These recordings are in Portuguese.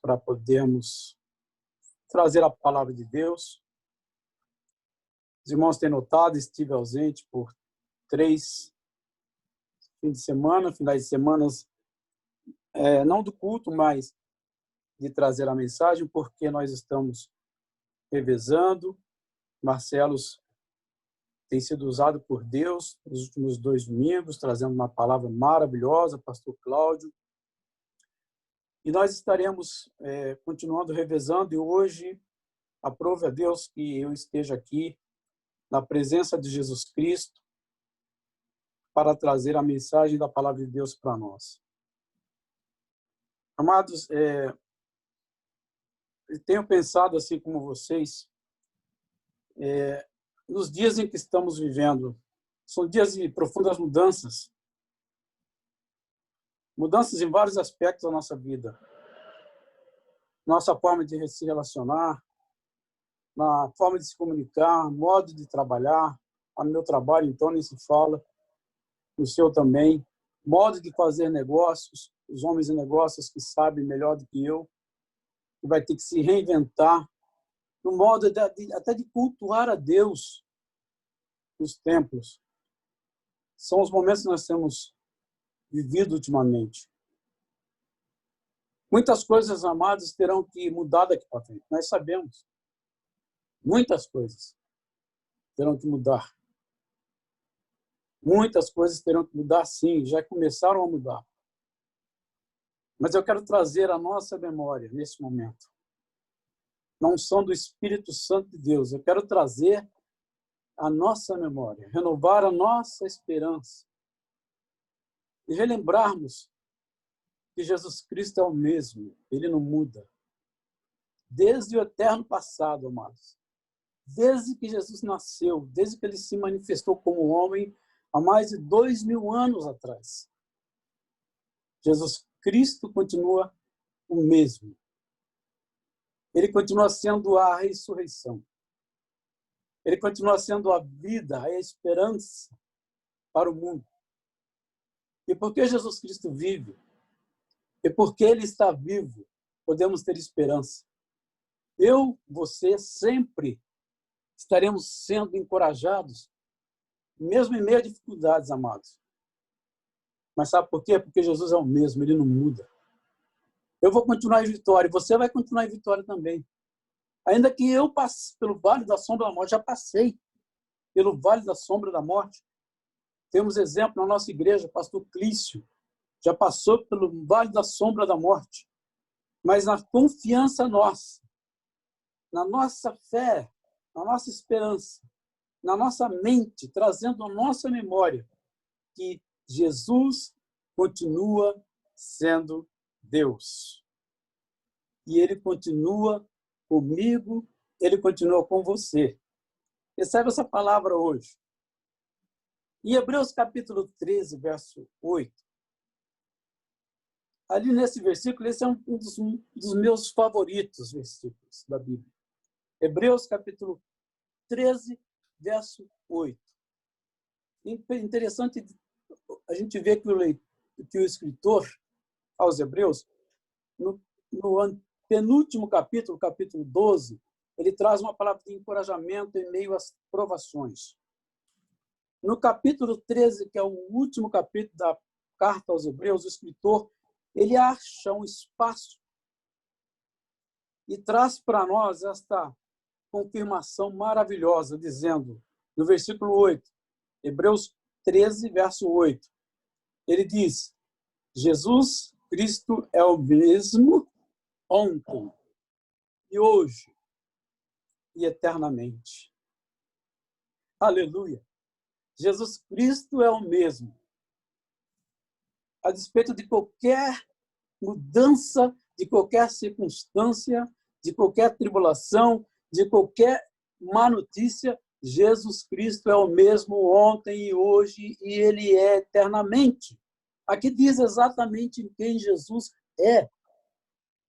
para podermos trazer a palavra de Deus. Os irmãos têm notado, estive ausente por 3 finais de semana, não do culto, mas de trazer a mensagem, porque nós estamos revezando. Marcelo tem sido usado por Deus nos últimos 2 domingos, trazendo uma palavra maravilhosa, pastor Cláudio. E nós estaremos continuando revezando, e hoje aprove a Deus que eu esteja aqui na presença de Jesus Cristo para trazer a mensagem da palavra de Deus para nós. Amados, eu tenho pensado assim como vocês, nos dias em que estamos vivendo, são dias de profundas mudanças. Mudanças em vários aspectos da nossa vida. Nossa forma de se relacionar, na forma de se comunicar, modo de trabalhar. No meu trabalho, então, nem se fala. No seu também. Modo de fazer negócios. Os homens de negócios que sabem melhor do que eu. Que vai ter que se reinventar. No modo até de cultuar a Deus nos templos. São os momentos que nós temos vivido ultimamente. Muitas coisas, amados, terão que mudar daqui para frente. Nós sabemos. Muitas coisas terão que mudar. Muitas coisas terão que mudar, sim. Já começaram a mudar. Mas eu quero trazer a nossa memória nesse momento. Não são do Espírito Santo de Deus. Eu quero trazer a nossa memória. Renovar a nossa esperança. E relembrarmos que Jesus Cristo é o mesmo, ele não muda. Desde o eterno passado, amados. Desde que Jesus nasceu, desde que ele se manifestou como homem, há mais de 2000 anos atrás. Jesus Cristo continua o mesmo. Ele continua sendo a ressurreição. Ele continua sendo a vida, a esperança para o mundo. E porque Jesus Cristo vive, e porque ele está vivo, podemos ter esperança. Eu, você, sempre estaremos sendo encorajados, mesmo em meio a dificuldades, amados. Mas sabe por quê? Porque Jesus é o mesmo, ele não muda. Eu vou continuar em vitória, e você vai continuar em vitória também. Ainda que eu passe pelo vale da sombra da morte, já passei pelo vale da sombra da morte. Temos exemplo na nossa igreja, pastor Clício, já passou pelo vale da sombra da morte. Mas na confiança nossa, na nossa fé, na nossa esperança, na nossa mente, trazendo a nossa memória, que Jesus continua sendo Deus. E ele continua comigo, ele continua com você. Recebe essa palavra hoje. Em Hebreus capítulo 13, verso 8, ali nesse versículo, esse é um dos meus favoritos versículos da Bíblia. Hebreus capítulo 13, verso 8. Interessante a gente ver que o escritor aos Hebreus, no penúltimo capítulo, capítulo 12, ele traz uma palavra de encorajamento em meio às provações. No capítulo 13, que é o último capítulo da carta aos Hebreus, o escritor ele acha um espaço e traz para nós esta confirmação maravilhosa, dizendo, no versículo 8, Hebreus 13, verso 8, ele diz, Jesus Cristo é o mesmo ontem e hoje e eternamente. Aleluia! Jesus Cristo é o mesmo. A despeito de qualquer mudança, de qualquer circunstância, de qualquer tribulação, de qualquer má notícia, Jesus Cristo é o mesmo ontem e hoje, e ele é eternamente. Aqui diz exatamente quem Jesus é.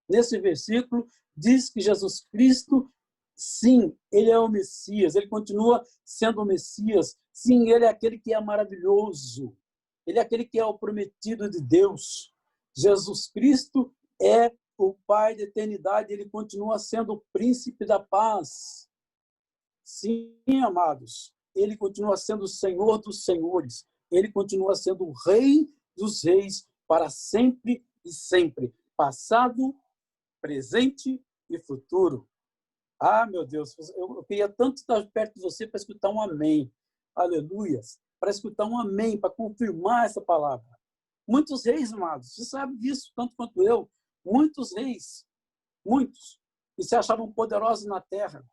Nesse versículo, diz que Jesus Cristo, sim, ele é o Messias, ele continua sendo o Messias. Sim, ele é aquele que é maravilhoso. Ele é aquele que é o prometido de Deus. Jesus Cristo é o Pai da eternidade, ele continua sendo o príncipe da paz. Sim, amados, ele continua sendo o Senhor dos senhores. Ele continua sendo o Rei dos reis para sempre e sempre. Passado, presente e futuro. Ah, meu Deus, eu queria tanto estar perto de você para escutar um amém. Aleluias. Para escutar um amém, para confirmar essa palavra. Muitos reis, amados, você sabe disso, tanto quanto eu. Muitos reis, muitos, que se achavam poderosos na terra,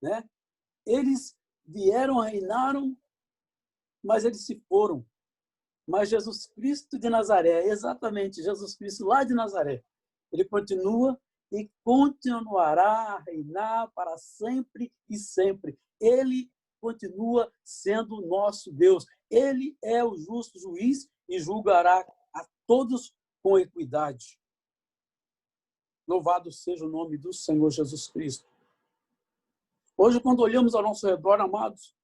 né? Eles vieram, reinaram, mas eles se foram. Mas Jesus Cristo de Nazaré, exatamente, Jesus Cristo lá de Nazaré, ele continua e continuará a reinar para sempre e sempre. Ele continua sendo o nosso Deus. Ele é o justo juiz e julgará a todos com equidade. Louvado seja o nome do Senhor Jesus Cristo. Hoje, quando olhamos ao nosso redor, amados,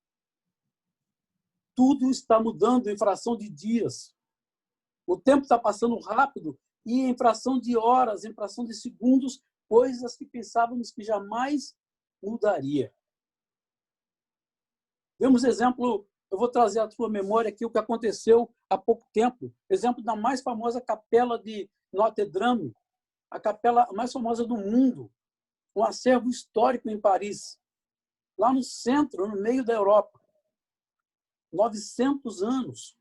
tudo está mudando em fração de dias. O tempo está passando rápido e em fração de horas, em fração de segundos, coisas que pensávamos que jamais mudaria. Vemos exemplo, eu vou trazer à tua memória aqui o que aconteceu há pouco tempo. Exemplo da mais famosa capela de Notre Dame, a capela mais famosa do mundo, um acervo histórico em Paris, lá no centro, no meio da Europa. 900 anos,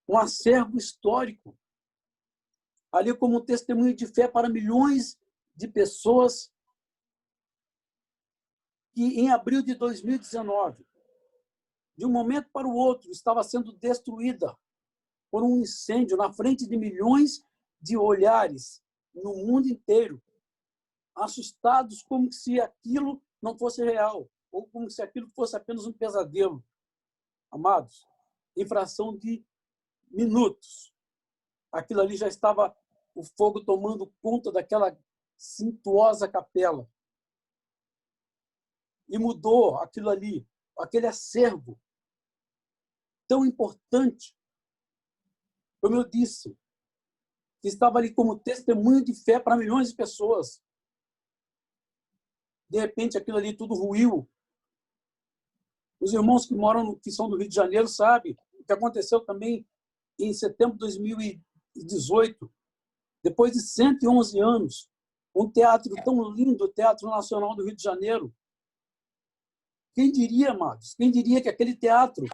um acervo histórico, ali como um testemunho de fé para milhões de pessoas, que em abril de 2019, de um momento para o outro, estava sendo destruída por um incêndio na frente de milhões de olhares no mundo inteiro, assustados como se aquilo não fosse real, ou como se aquilo fosse apenas um pesadelo. Amados, em fração de minutos, aquilo ali já estava, o fogo tomando conta daquela suntuosa capela. E mudou aquilo ali, aquele acervo tão importante, como eu disse, que estava ali como testemunho de fé para milhões de pessoas. De repente, aquilo ali tudo ruiu. Os irmãos que são do Rio de Janeiro sabem o que aconteceu também em setembro de 2018, depois de 111 anos, um teatro tão lindo, o Teatro Nacional do Rio de Janeiro. Quem diria, amados? Quem diria que aquele teatro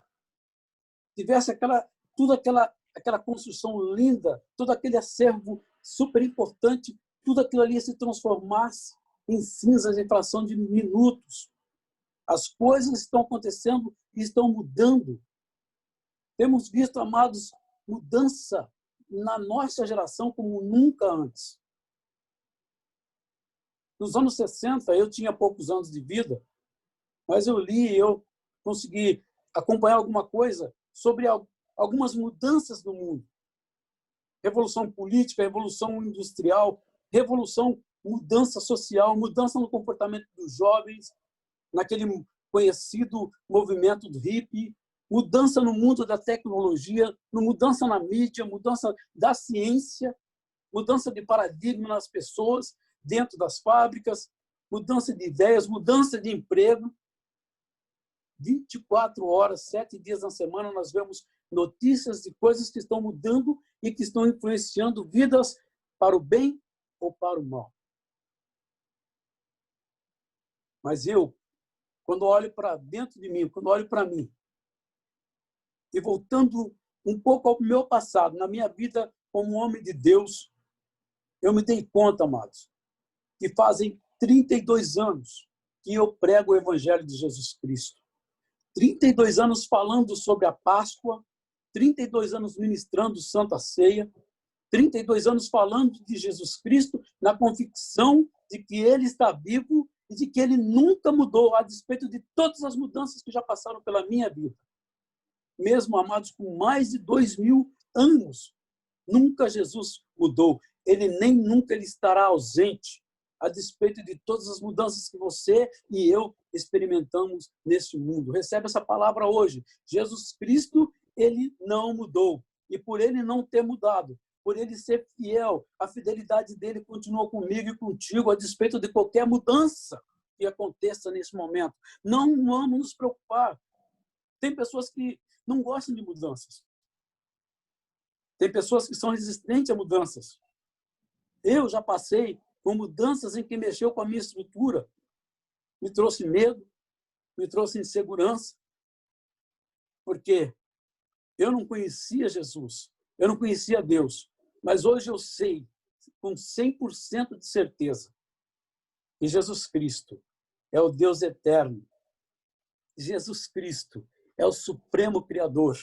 tivesse aquela construção linda, todo aquele acervo super importante, tudo aquilo ali se transformasse em cinzas em fração de minutos. As coisas estão acontecendo e estão mudando. Temos visto, amados, mudança na nossa geração como nunca antes. Nos anos 60, eu tinha poucos anos de vida, mas eu li e eu consegui acompanhar alguma coisa sobre algumas mudanças no mundo. Revolução política, revolução industrial, mudança social, mudança no comportamento dos jovens, naquele conhecido movimento do hippie, mudança no mundo da tecnologia, mudança na mídia, mudança da ciência, mudança de paradigma nas pessoas, dentro das fábricas, mudança de ideias, mudança de emprego. 24 horas, 7 dias na semana, nós vemos notícias de coisas que estão mudando e que estão influenciando vidas para o bem ou para o mal. Mas eu, quando olho para dentro de mim, quando olho para mim, e voltando um pouco ao meu passado, na minha vida como homem de Deus, eu me dei conta, amados, que fazem 32 anos que eu prego o Evangelho de Jesus Cristo. 32 anos falando sobre a Páscoa, 32 anos ministrando Santa Ceia, 32 anos falando de Jesus Cristo na convicção de que Ele está vivo e de que Ele nunca mudou, a despeito de todas as mudanças que já passaram pela minha vida. Mesmo, amados, com mais de 2000 anos, nunca Jesus mudou. Ele nem nunca ele estará ausente, a despeito de todas as mudanças que você e eu experimentamos neste mundo. Recebe essa palavra hoje. Jesus Cristo, ele não mudou. E por ele não ter mudado, por ele ser fiel. A fidelidade dele continua comigo e contigo, a despeito de qualquer mudança que aconteça nesse momento. Não vamos nos preocupar. Tem pessoas que não gostam de mudanças. Tem pessoas que são resistentes a mudanças. Eu já passei por mudanças em que mexeu com a minha estrutura. Me trouxe medo, me trouxe insegurança, porque eu não conhecia Jesus, eu não conhecia Deus, mas hoje eu sei, com 100% de certeza, que Jesus Cristo é o Deus eterno. Jesus Cristo é o Supremo Criador.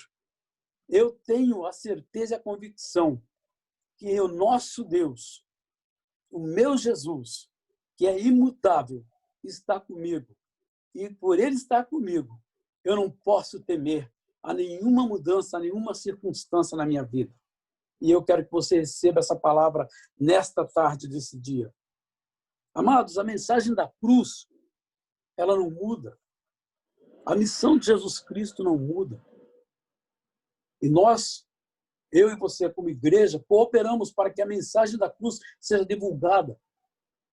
Eu tenho a certeza e a convicção que o nosso Deus, o meu Jesus, que é imutável, está comigo. E por ele estar comigo, eu não posso temer a nenhuma mudança, a nenhuma circunstância na minha vida. E eu quero que você receba essa palavra nesta tarde desse dia. Amados, a mensagem da cruz, ela não muda. A missão de Jesus Cristo não muda. E nós, eu e você como igreja, cooperamos para que a mensagem da cruz seja divulgada.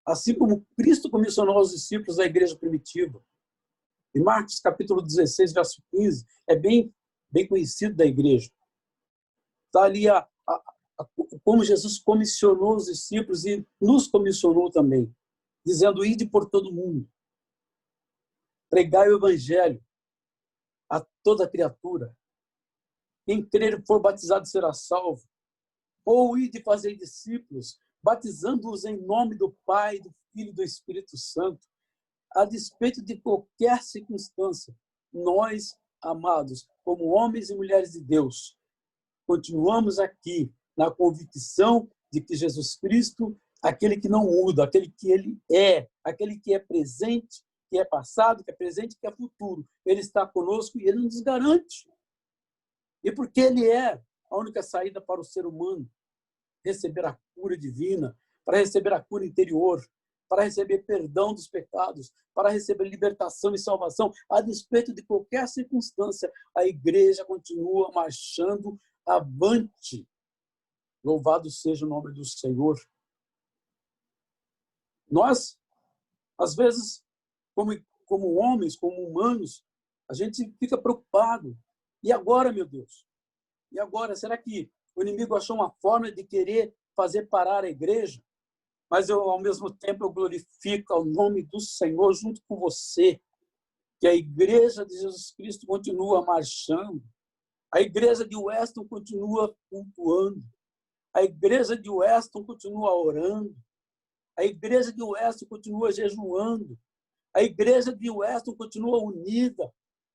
Assim como Cristo comissionou os discípulos da igreja primitiva. Em Marcos capítulo 16, verso 15, é bem conhecido da igreja. Está ali como Jesus comissionou os discípulos e nos comissionou também, dizendo, ide por todo mundo, pregai o evangelho a toda criatura. Quem crer e for batizado será salvo. Ou ide fazer discípulos, batizando-os em nome do Pai, do Filho e do Espírito Santo. A despeito de qualquer circunstância, nós, amados, como homens e mulheres de Deus, continuamos aqui na convicção de que Jesus Cristo, aquele que não muda, aquele que ele é, aquele que é presente, que é passado, que é presente, que é futuro, ele está conosco e ele nos garante. E porque ele é a única saída para o ser humano receber a cura divina, para receber a cura interior, para receber perdão dos pecados, para receber libertação e salvação, a despeito de qualquer circunstância, a igreja continua marchando avante. Louvado seja o nome do Senhor. Nós, às vezes, como homens, como humanos, a gente fica preocupado. E agora, meu Deus? E agora, será que o inimigo achou uma forma de querer fazer parar a igreja? Mas eu, ao mesmo tempo, eu glorifico o nome do Senhor junto com você, que a igreja de Jesus Cristo continua marchando, a igreja de Weston continua cultuando, a igreja de Weston continua orando, a igreja de Weston continua jejuando, a igreja de Weston continua unida,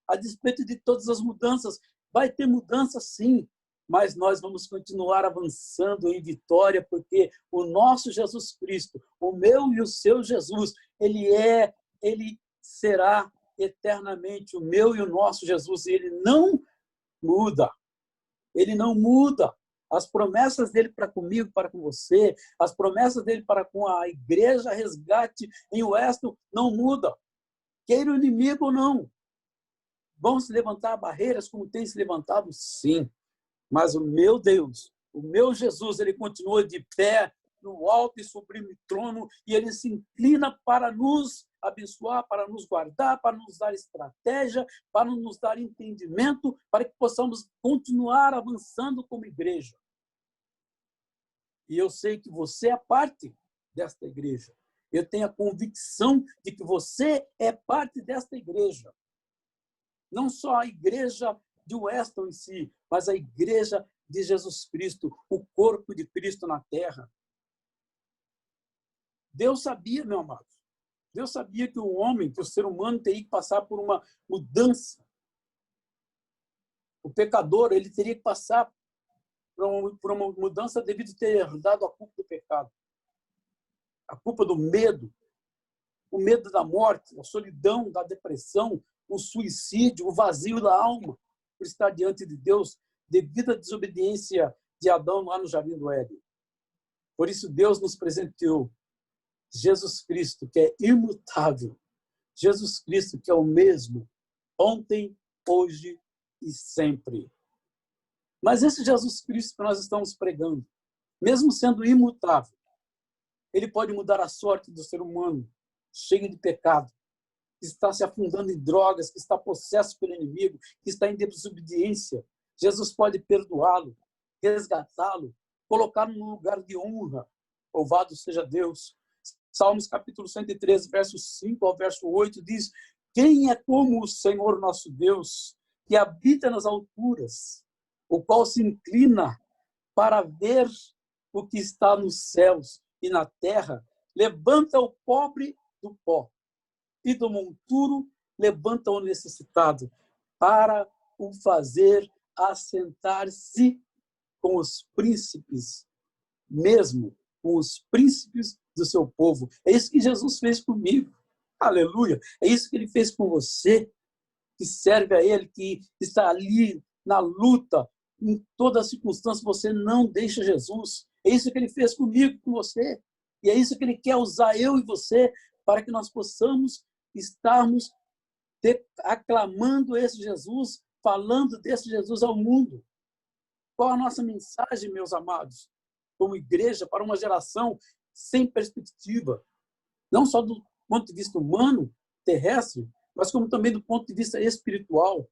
a despeito de todas as mudanças. Vai ter mudança, sim, mas nós vamos continuar avançando em vitória, porque o nosso Jesus Cristo, o meu e o seu Jesus, ele será eternamente o meu e o nosso Jesus, e ele não muda. Ele não muda. As promessas dele para comigo, para com você, as promessas dele para com a igreja Resgate em Weston não mudam. Queira o inimigo ou não. Vão se levantar barreiras como tem se levantado? Sim. Mas o meu Deus, o meu Jesus, ele continua de pé no alto e sublime trono e ele se inclina para nos abençoar, para nos guardar, para nos dar estratégia, para nos dar entendimento, para que possamos continuar avançando como igreja. E eu sei que você é parte desta igreja. Eu tenho a convicção de que você é parte desta igreja. Não só a igreja de Weston em si, mas a igreja de Jesus Cristo, o corpo de Cristo na terra. Deus sabia, meu amado, Deus sabia que o homem, que o ser humano teria que passar por uma mudança. O pecador, ele teria que passar por uma mudança devido a ter herdado a culpa do pecado. A culpa do medo, o medo da morte, a solidão, da depressão, o suicídio, o vazio da alma, por estar diante de Deus, devido à desobediência de Adão lá no Jardim do Éden. Por isso, Deus nos presenteou Jesus Cristo, que é imutável. Jesus Cristo, que é o mesmo, ontem, hoje e sempre. Mas esse Jesus Cristo que nós estamos pregando, mesmo sendo imutável, ele pode mudar a sorte do ser humano, cheio de pecado, que está se afundando em drogas, que está possesso pelo inimigo, que está em desobediência. Jesus pode perdoá-lo, resgatá-lo, colocá-lo num lugar de honra. Louvado seja Deus. Salmos capítulo 113, verso 5 ao verso 8 diz: quem é como o Senhor nosso Deus, que habita nas alturas, o qual se inclina para ver o que está nos céus e na terra, levanta o pobre do pó e do monturo levanta o necessitado, para o fazer assentar-se com os príncipes, mesmo com os príncipes do seu povo. É isso que Jesus fez comigo. Aleluia! É isso que ele fez com você, que serve a ele, que está ali na luta, em toda circunstância, você não deixa Jesus. É isso que ele fez comigo, com você. E é isso que ele quer usar eu e você, para que nós possamos estarmos aclamando esse Jesus, falando desse Jesus ao mundo. Qual a nossa mensagem, meus amados, como igreja, para uma geração sem perspectiva, não só do ponto de vista humano, terrestre, mas como também do ponto de vista espiritual?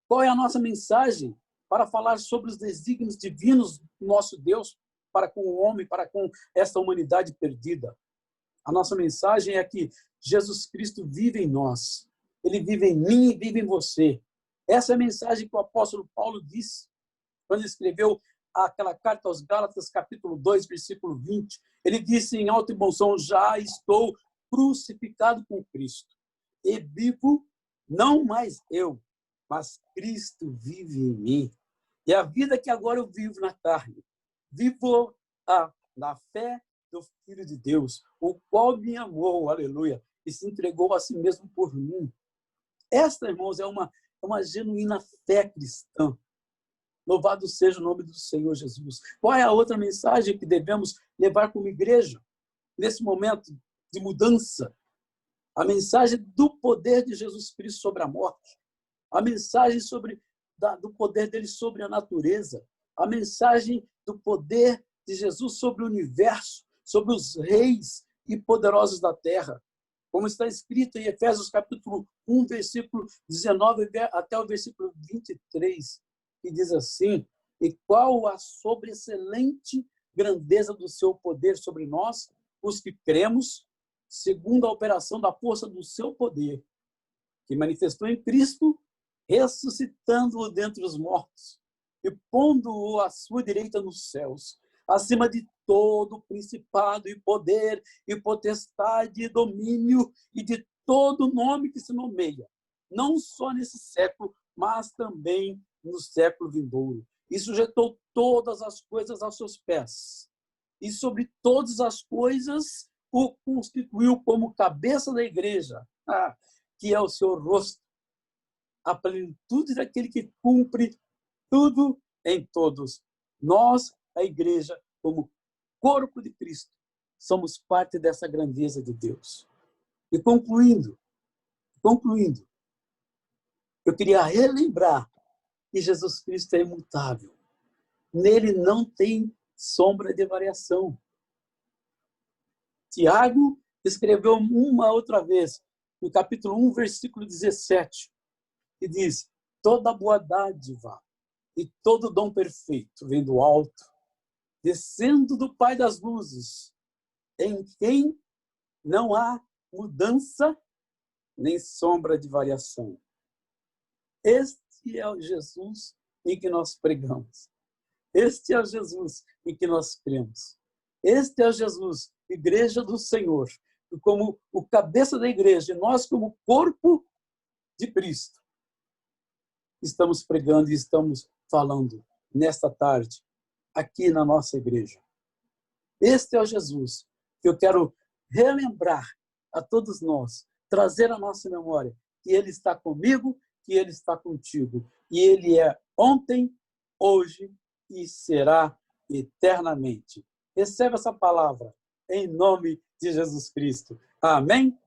Qual é a nossa mensagem para falar sobre os desígnios divinos do nosso Deus para com o homem, para com esta humanidade perdida? A nossa mensagem é que Jesus Cristo vive em nós. Ele vive em mim e vive em você. Essa é a mensagem que o apóstolo Paulo disse quando ele escreveu aquela carta aos Gálatas, capítulo 2, versículo 20. Ele disse em alto e bom som: já estou crucificado com Cristo. E vivo, não mais eu, mas Cristo vive em mim. E a vida que agora eu vivo na carne, vivo na fé do Filho de Deus, o qual me amou, aleluia, e se entregou a si mesmo por mim. Esta, irmãos, é uma genuína fé cristã. Louvado seja o nome do Senhor Jesus. Qual é a outra mensagem que devemos levar como igreja nesse momento de mudança? A mensagem do poder de Jesus Cristo sobre a morte. A mensagem do poder dele sobre a natureza. A mensagem do poder de Jesus sobre o universo, sobre os reis e poderosos da terra. Como está escrito em Efésios capítulo 1, versículo 19 até o versículo 23, que diz assim: e qual a sobreexcelente grandeza do seu poder sobre nós, os que cremos, segundo a operação da força do seu poder, que manifestou em Cristo, ressuscitando-o dentre os mortos e pondo-o à sua direita nos céus, acima de todo principado e poder e potestade e domínio e de todo nome que se nomeia, não só nesse século, mas também no século vindouro. E sujeitou todas as coisas aos seus pés. E sobre todas as coisas o constituiu como cabeça da igreja, que é o seu rosto, a plenitude daquele que cumpre tudo em todos. Nós, a igreja, como corpo de Cristo, somos parte dessa grandeza de Deus. E concluindo, eu queria relembrar que Jesus Cristo é imutável. Nele não tem sombra de variação. Tiago escreveu uma outra vez, no capítulo 1, versículo 17, e diz: toda boa dádiva e todo dom perfeito vem do alto, descendo do Pai das luzes, em quem não há mudança nem sombra de variação. Este é o Jesus em que nós pregamos. Este é o Jesus em que nós cremos. Este é o Jesus, igreja do Senhor, como o cabeça da igreja, e nós como corpo de Cristo. Estamos pregando e estamos falando nesta tarde, aqui na nossa igreja. Este é o Jesus que eu quero relembrar a todos nós, trazer à nossa memória que Ele está comigo, que Ele está contigo. E Ele é ontem, hoje e será eternamente. Receba essa palavra em nome de Jesus Cristo. Amém?